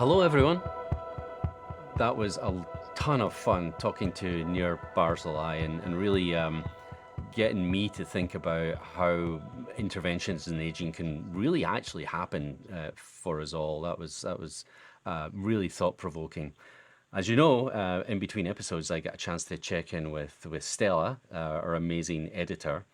Hello, everyone. That was a ton of fun talking to Nir Barzilai and really getting me to think about how interventions in aging can really actually happen for us all. That was really thought-provoking. As you know, in between episodes, I get a chance to check in with Stella, our amazing editor.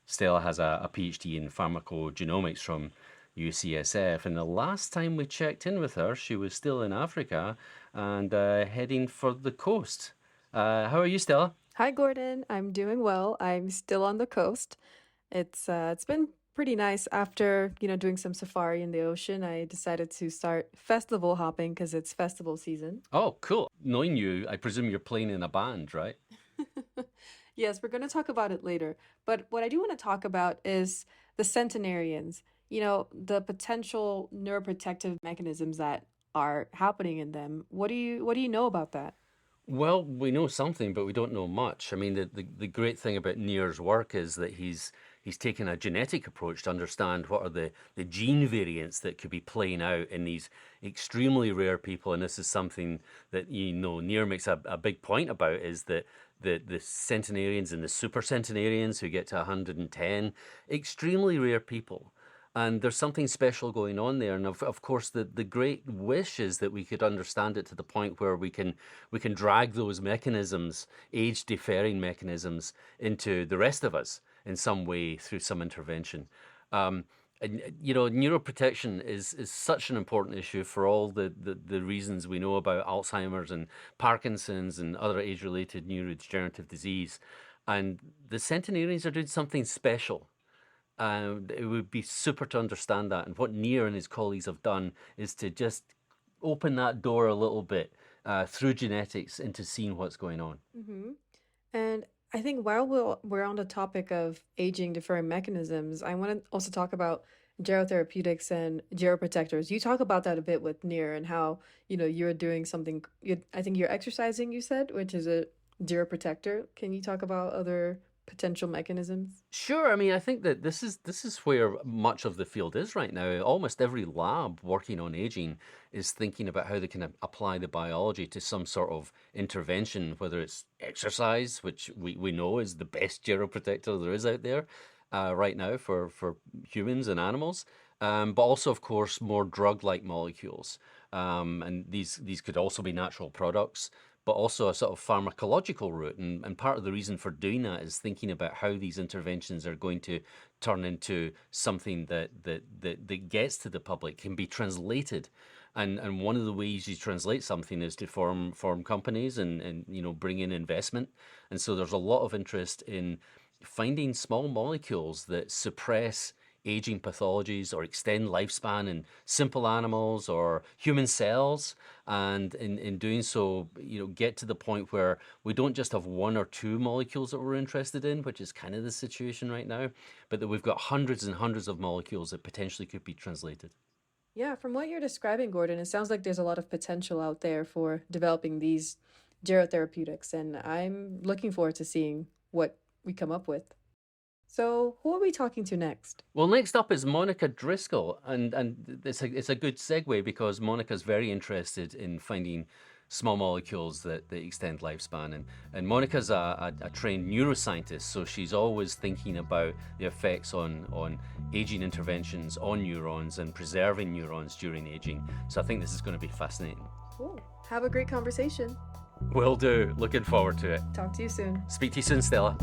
Stella has a PhD in pharmacogenomics from UCSF, and the last time we checked in with her, she was still in Africa and heading for the coast. How are you, Stella? Hi, Gordon. I'm doing well. I'm still on the coast. It's been pretty nice after, doing some safari in the ocean. I decided to start festival hopping because it's festival season. Oh, cool. Knowing you, I presume you're playing in a band, right? Yes, we're going to talk about it later. But what I do want to talk about is the centenarians, the potential neuroprotective mechanisms that are happening in them. What do you know about that? Well, we know something, but we don't know much. I mean, the great thing about Nir's work is that he's taken a genetic approach to understand what are the gene variants that could be playing out in these extremely rare people. And this is something that, Nir makes a big point about is that the centenarians and the super centenarians who get to 110, extremely rare people. And there's something special going on there. And of course, the great wish is that we could understand it to the point where we can drag those mechanisms, age deferring mechanisms, into the rest of us in some way through some intervention. And, neuroprotection is such an important issue for all the reasons we know about Alzheimer's and Parkinson's and other age-related neurodegenerative disease. And the centenarians are doing something special. It would be super to understand that. And what Nir and his colleagues have done is to just open that door a little bit through genetics into seeing what's going on. And I think while we're on the topic of aging deferring mechanisms, I want to also talk about gerotherapeutics and geroprotectors. You talk about that a bit with Nir and how, you're doing something, I think you're exercising, you said, which is a geroprotector. Can you talk about other potential mechanisms? Sure. I mean, I think that this is where much of the field is right now. Almost every lab working on aging is thinking about how they can apply the biology to some sort of intervention, whether it's exercise, which we know is the best geroprotector there is out there right now for humans and animals, but also, of course, more drug-like molecules. And these could also be natural products, but also a sort of pharmacological route. And part of the reason for doing that is thinking about how these interventions are going to turn into something that gets to the public, can be translated. And one of the ways you translate something is to form companies and bring in investment. And so there's a lot of interest in finding small molecules that suppress aging pathologies or extend lifespan in simple animals or human cells, and in doing so, get to the point where we don't just have one or two molecules that we're interested in, which is kind of the situation right now, but that we've got hundreds and hundreds of molecules that potentially could be translated. Yeah, from what you're describing, Gordon, it sounds like there's a lot of potential out there for developing these gerotherapeutics, and I'm looking forward to seeing what we come up with. So, who are we talking to next? Well, next up is Monica Driscoll, and it's a good segue because Monica's very interested in finding small molecules that extend lifespan, and Monica's a trained neuroscientist, so she's always thinking about the effects on aging interventions on neurons and preserving neurons during aging. So I think this is going to be fascinating. Cool. Have a great conversation. Will do. Looking forward to it. Talk to you soon. Speak to you soon, Stella.